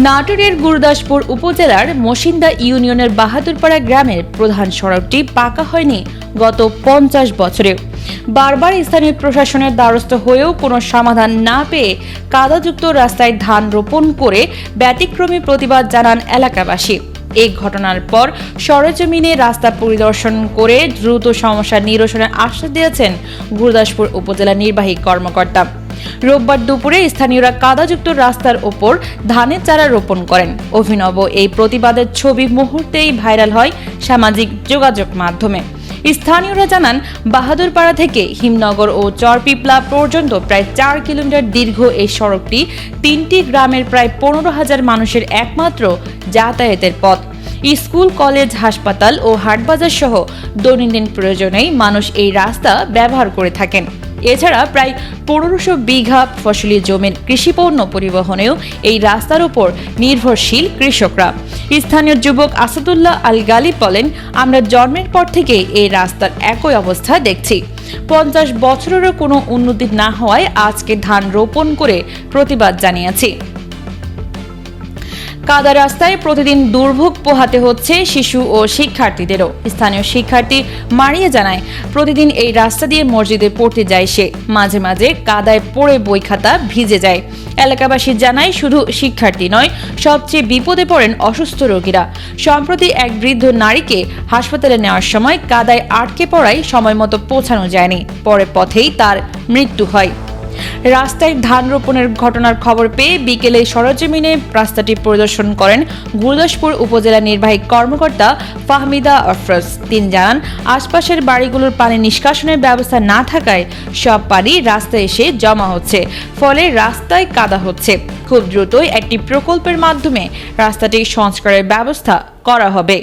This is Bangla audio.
নাটোরের গুরুদাসপুর উপজেলার মসিন্দা ইউনিয়নের বাহাদুরপাড়া গ্রামের প্রধান সড়কটি পাকা হয়নি গত 50 বছরে। বারবার স্থানীয় প্রশাসনের দ্বারস্থ হয়েও কোনো সমাধান না পেয়ে কাদাযুক্ত রাস্তায় ধান রোপণ করে ব্যতিক্রমী প্রতিবাদ জানান এলাকাবাসী। এই ঘটনার পর সরেজমিনে রাস্তা পরিদর্শন করে দ্রুত সমস্যা নিরসনের আশ্বাস দিয়েছেন গুরুদাসপুর উপজেলা নির্বাহী কর্মকর্তা। রোববার দুপুরে স্থানীয়রা কাদাযুক্ত রাস্তার ওপর ধানের চারা রোপণ করেন। অভিনব এই প্রতিবাদের ছবি মুহূর্তেই ভাইরাল হয় সামাজিক যোগাযোগ মাধ্যমে। স্থানীয়রা জানান, বাহাদুরপাড়া থেকে হিমনগর ও চরপিপলা পর্যন্ত প্রায় 4 কিলোমিটার দীর্ঘ এই সড়কটি 3টি গ্রামের প্রায় 15,000 মানুষের একমাত্র যাতায়াতের পথ। স্কুল, কলেজ, হাসপাতাল ও হাটবাজার সহ দৈনন্দিন প্রয়োজনেই মানুষ এই রাস্তা ব্যবহার করে থাকেন। এছাড়া প্রায় 1500 বিঘা ফসলি জমির কৃষিপণ্য পরিবহনেও এই রাস্তার উপর নির্ভরশীল কৃষকরা। স্থানীয় যুবক আসাদুল্লাহ আল গালিব বলেন, আমরা জন্মের পর থেকে এই রাস্তার একই অবস্থা দেখছি। 50 বছরেরও কোনো উন্নতি না হওয়ায় আজকে ধান রোপণ করে প্রতিবাদ জানিয়েছি। কাদা রাস্তায় প্রতিদিন দুর্ভোগ পোহাতে হচ্ছে শিশু ও শিক্ষার্থীদেরও। স্থানীয় শিক্ষার্থী মারিয়া জানায়, প্রতিদিন এই রাস্তা দিয়ে মসজিদে পড়তে যায় সে। মাঝে মাঝে কাদায় পড়ে বই খাতা ভিজে যায়। এলাকাবাসী জানায়, শুধু শিক্ষার্থী নয়, সবচেয়ে বিপদে পড়েন অসুস্থ রোগীরা। সম্প্রতি এক বৃদ্ধ নারীকে হাসপাতালে নেওয়ার সময় কাদায় আটকে পড়ায় সময় মতো পৌঁছানো যায়নি। পরে পথেই তার মৃত্যু হয়। রাস্তায় ধান রোপণের ঘটনার খবর পেয়ে বিকেলে সরেজমিনে রাস্তাটি পরিদর্শন করেন গুরুদাসপুর উপজেলা নির্বাহী কর্মকর্তা ফাহমিদা আফরোজ। তিনি জানান, আশপাশের বাড়িগুলোর পানি নিষ্কাশনের ব্যবস্থা না থাকায় সব পানি রাস্তায় এসে জমা হচ্ছে, ফলে রাস্তায় কাদা হচ্ছে। খুব দ্রুতই একটি প্রকল্পের মাধ্যমে রাস্তাটি সংস্কারের ব্যবস্থা করা হবে।